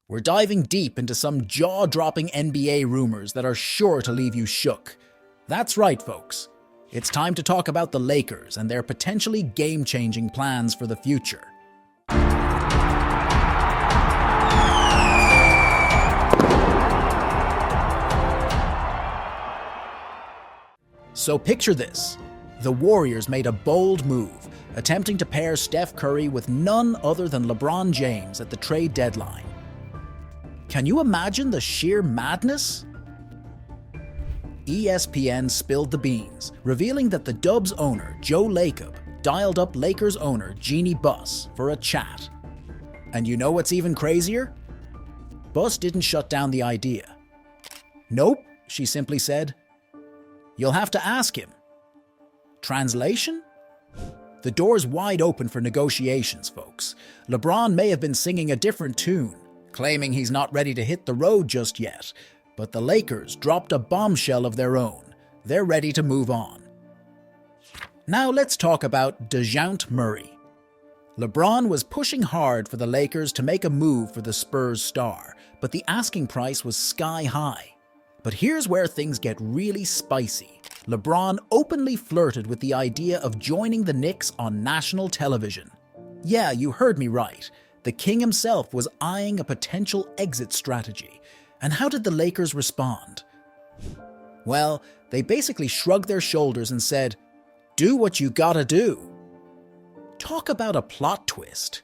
We're diving deep into some jaw-dropping NBA rumors that are sure to leave you shook. That's right, folks. It's time to talk about the Lakers and their potentially game-changing plans for the future. So picture this. The Warriors made a bold move, attempting to pair Steph Curry with none other than LeBron James at the trade deadline. Can you imagine the sheer madness? ESPN spilled the beans, revealing that the Dubs owner, Joe Lacob, dialed up Lakers owner Jeannie Buss for a chat. And you know what's even crazier? Buss didn't shut down the idea. "Nope," she simply said. "You'll have to ask him." Translation? The door's wide open for negotiations, folks. LeBron may have been singing a different tune, claiming he's not ready to hit the road just yet, but the Lakers dropped a bombshell of their own. They're ready to move on. Now let's talk about DeJounte Murray. LeBron was pushing hard for the Lakers to make a move for the Spurs star, but the asking price was sky high. But here's where things get really spicy. LeBron openly flirted with the idea of joining the Knicks on national television. Yeah, you heard me right. The king himself was eyeing a potential exit strategy. And how did the Lakers respond? Well, they basically shrugged their shoulders and said, "Do what you gotta do." Talk about a plot twist.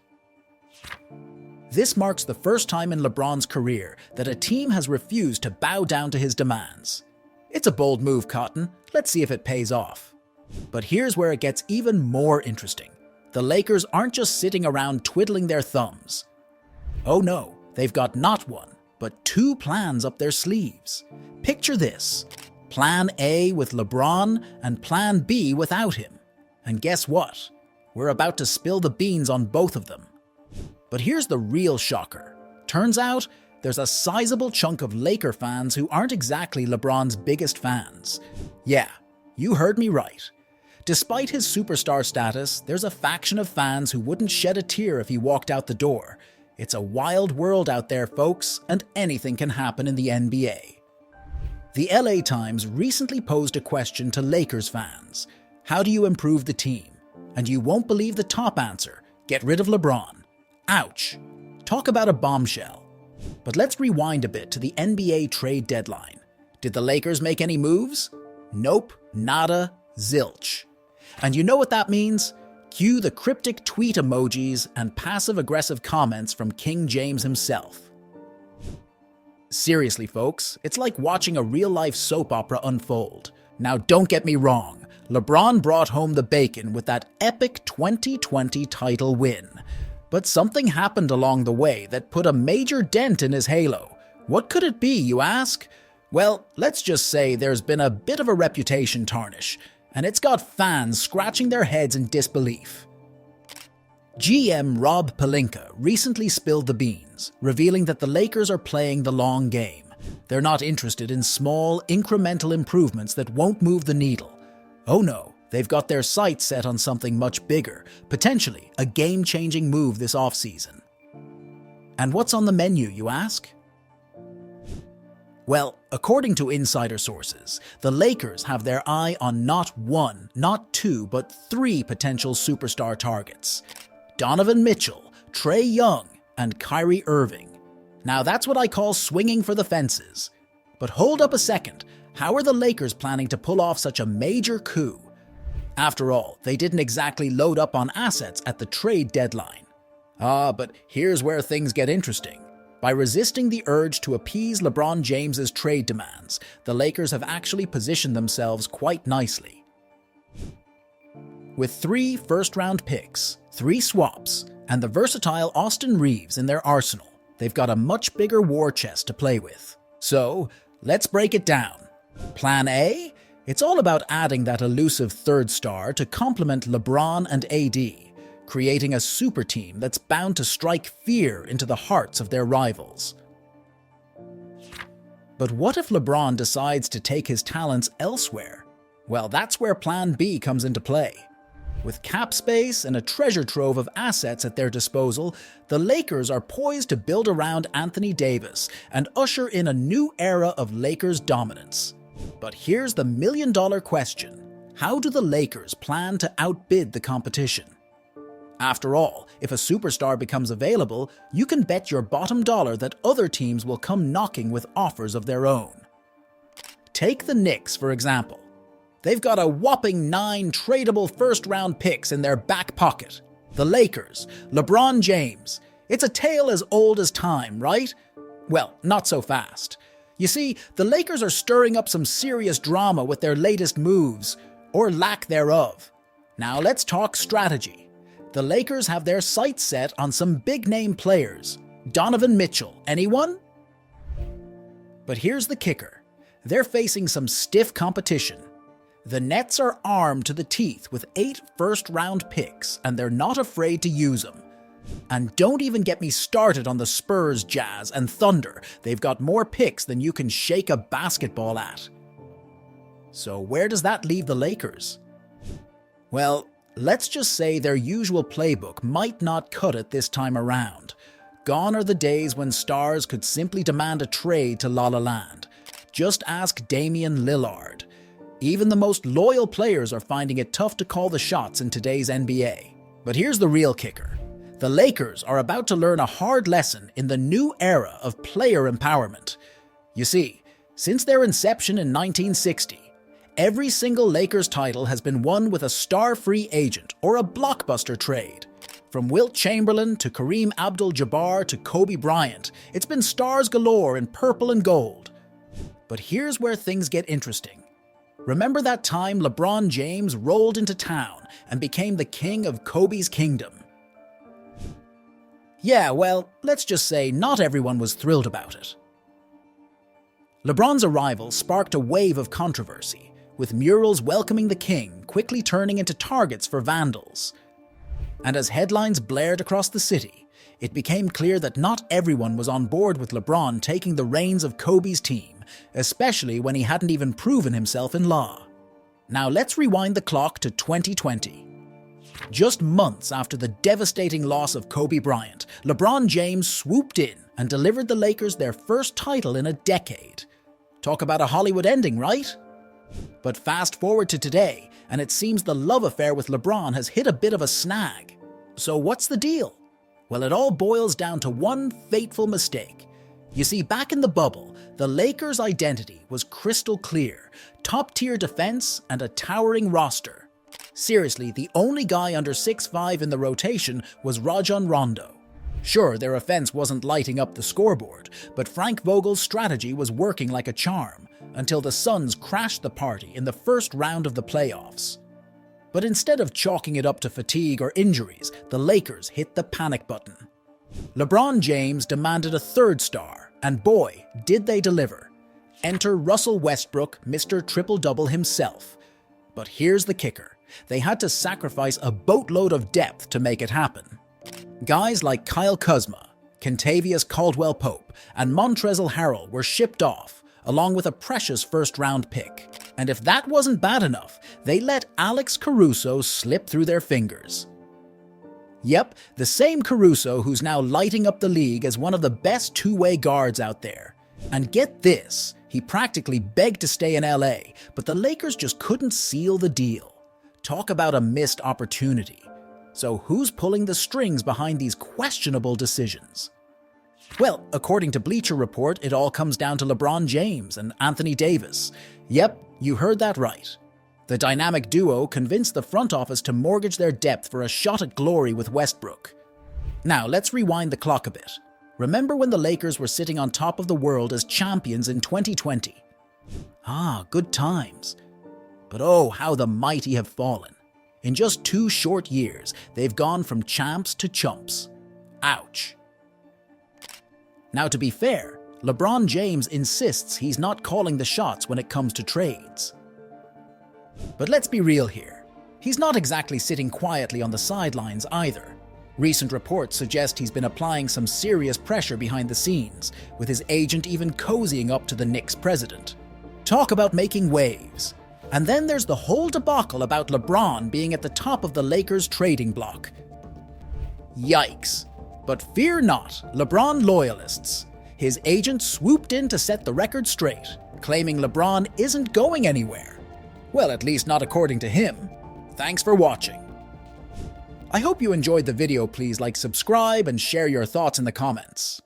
This marks the first time in LeBron's career that a team has refused to bow down to his demands. It's a bold move, Cotton. Let's see if it pays off. But here's where it gets even more interesting. The Lakers aren't just sitting around twiddling their thumbs. Oh no, they've got not one, but two plans up their sleeves. Picture this. Plan A with LeBron and Plan B without him. And guess what? We're about to spill the beans on both of them. But here's the real shocker. Turns out, there's a sizable chunk of Laker fans who aren't exactly LeBron's biggest fans. Yeah, you heard me right. Despite his superstar status, there's a faction of fans who wouldn't shed a tear if he walked out the door. It's a wild world out there, folks, and anything can happen in the NBA. The LA Times recently posed a question to Lakers fans. How do you improve the team? And you won't believe the top answer. Get rid of LeBron. Ouch. Talk about a bombshell. But let's rewind a bit to the NBA trade deadline. Did the Lakers make any moves? Nope, nada, zilch. And you know what that means? Cue the cryptic tweet emojis and passive-aggressive comments from King James himself. Seriously, folks, it's like watching a real-life soap opera unfold. Now, don't get me wrong. LeBron brought home the bacon with that epic 2020 title win. But something happened along the way that put a major dent in his halo. What could it be, you ask? Well, let's just say there's been a bit of a reputation tarnish, and it's got fans scratching their heads in disbelief. GM Rob Pelinka recently spilled the beans, revealing that the Lakers are playing the long game. They're not interested in small, incremental improvements that won't move the needle. Oh no, they've got their sights set on something much bigger, potentially a game-changing move this offseason. And what's on the menu, you ask? Well, according to insider sources, the Lakers have their eye on not one, not two, but three potential superstar targets. Donovan Mitchell, Trae Young, and Kyrie Irving. Now that's what I call swinging for the fences. But hold up a second, how are the Lakers planning to pull off such a major coup? After all, they didn't exactly load up on assets at the trade deadline. But here's where things get interesting. By resisting the urge to appease LeBron James's trade demands, the Lakers have actually positioned themselves quite nicely. With 3 first-round picks, 3 swaps, and the versatile Austin Reeves in their arsenal, they've got a much bigger war chest to play with. So, let's break it down. Plan A? It's all about adding that elusive third star to complement LeBron and AD, creating a super team that's bound to strike fear into the hearts of their rivals. But what if LeBron decides to take his talents elsewhere? Well, that's where Plan B comes into play. With cap space and a treasure trove of assets at their disposal, the Lakers are poised to build around Anthony Davis and usher in a new era of Lakers dominance. But here's the million-dollar question. How do the Lakers plan to outbid the competition? After all, if a superstar becomes available, you can bet your bottom dollar that other teams will come knocking with offers of their own. Take the Knicks, for example. They've got a whopping 9 tradable first-round picks in their back pocket. The Lakers, LeBron James. It's a tale as old as time, right? Well, not so fast. You see, the Lakers are stirring up some serious drama with their latest moves, or lack thereof. Now let's talk strategy. The Lakers have their sights set on some big-name players. Donovan Mitchell, anyone? But here's the kicker. They're facing some stiff competition. The Nets are armed to the teeth with 8 first-round picks, and they're not afraid to use them. And don't even get me started on the Spurs, Jazz, and Thunder. They've got more picks than you can shake a basketball at. So where does that leave the Lakers? Well, let's just say their usual playbook might not cut it this time around. Gone are the days when stars could simply demand a trade to La La Land. Just ask Damian Lillard. Even the most loyal players are finding it tough to call the shots in today's NBA. But here's the real kicker. The Lakers are about to learn a hard lesson in the new era of player empowerment. You see, since their inception in 1960, every single Lakers title has been won with a star free agent or a blockbuster trade. From Wilt Chamberlain to Kareem Abdul-Jabbar to Kobe Bryant, it's been stars galore in purple and gold. But here's where things get interesting. Remember that time LeBron James rolled into town and became the king of Kobe's kingdom? Yeah, well, let's just say not everyone was thrilled about it. LeBron's arrival sparked a wave of controversy, with murals welcoming the king quickly turning into targets for vandals. And as headlines blared across the city, it became clear that not everyone was on board with LeBron taking the reins of Kobe's team, especially when he hadn't even proven himself in law. Now let's rewind the clock to 2020. Just months after the devastating loss of Kobe Bryant, LeBron James swooped in and delivered the Lakers their first title in a decade. Talk about a Hollywood ending, right? But fast forward to today, and it seems the love affair with LeBron has hit a bit of a snag. So what's the deal? Well, it all boils down to one fateful mistake. You see, back in the bubble, the Lakers' identity was crystal clear: top-tier defense and a towering roster. Seriously, the only guy under 6'5" in the rotation was Rajon Rondo. Sure, their offense wasn't lighting up the scoreboard, but Frank Vogel's strategy was working like a charm, until the Suns crashed the party in the first round of the playoffs. But instead of chalking it up to fatigue or injuries, the Lakers hit the panic button. LeBron James demanded a third star, and boy, did they deliver. Enter Russell Westbrook, Mr. Triple-Double himself. But here's the kicker. They had to sacrifice a boatload of depth to make it happen. Guys like Kyle Kuzma, Kentavious Caldwell-Pope, and Montrezl Harrell were shipped off, along with a precious first-round pick. And if that wasn't bad enough, they let Alex Caruso slip through their fingers. Yep, the same Caruso who's now lighting up the league as one of the best two-way guards out there. And get this, he practically begged to stay in LA, but the Lakers just couldn't seal the deal. Talk about a missed opportunity. So who's pulling the strings behind these questionable decisions? Well, according to Bleacher Report, it all comes down to LeBron James and Anthony Davis. Yep, you heard that right. The dynamic duo convinced the front office to mortgage their depth for a shot at glory with Westbrook. Now, let's rewind the clock a bit. Remember when the Lakers were sitting on top of the world as champions in 2020? Ah, good times. But oh, how the mighty have fallen. In just 2 short years, they've gone from champs to chumps. Ouch. Now, to be fair, LeBron James insists he's not calling the shots when it comes to trades. But let's be real here. He's not exactly sitting quietly on the sidelines either. Recent reports suggest he's been applying some serious pressure behind the scenes, with his agent even cozying up to the Knicks president. Talk about making waves. And then there's the whole debacle about LeBron being at the top of the Lakers trading block. Yikes. But fear not, LeBron loyalists. His agent swooped in to set the record straight, claiming LeBron isn't going anywhere. Well, at least not according to him. Thanks for watching. I hope you enjoyed the video. Please like, subscribe, and share your thoughts in the comments.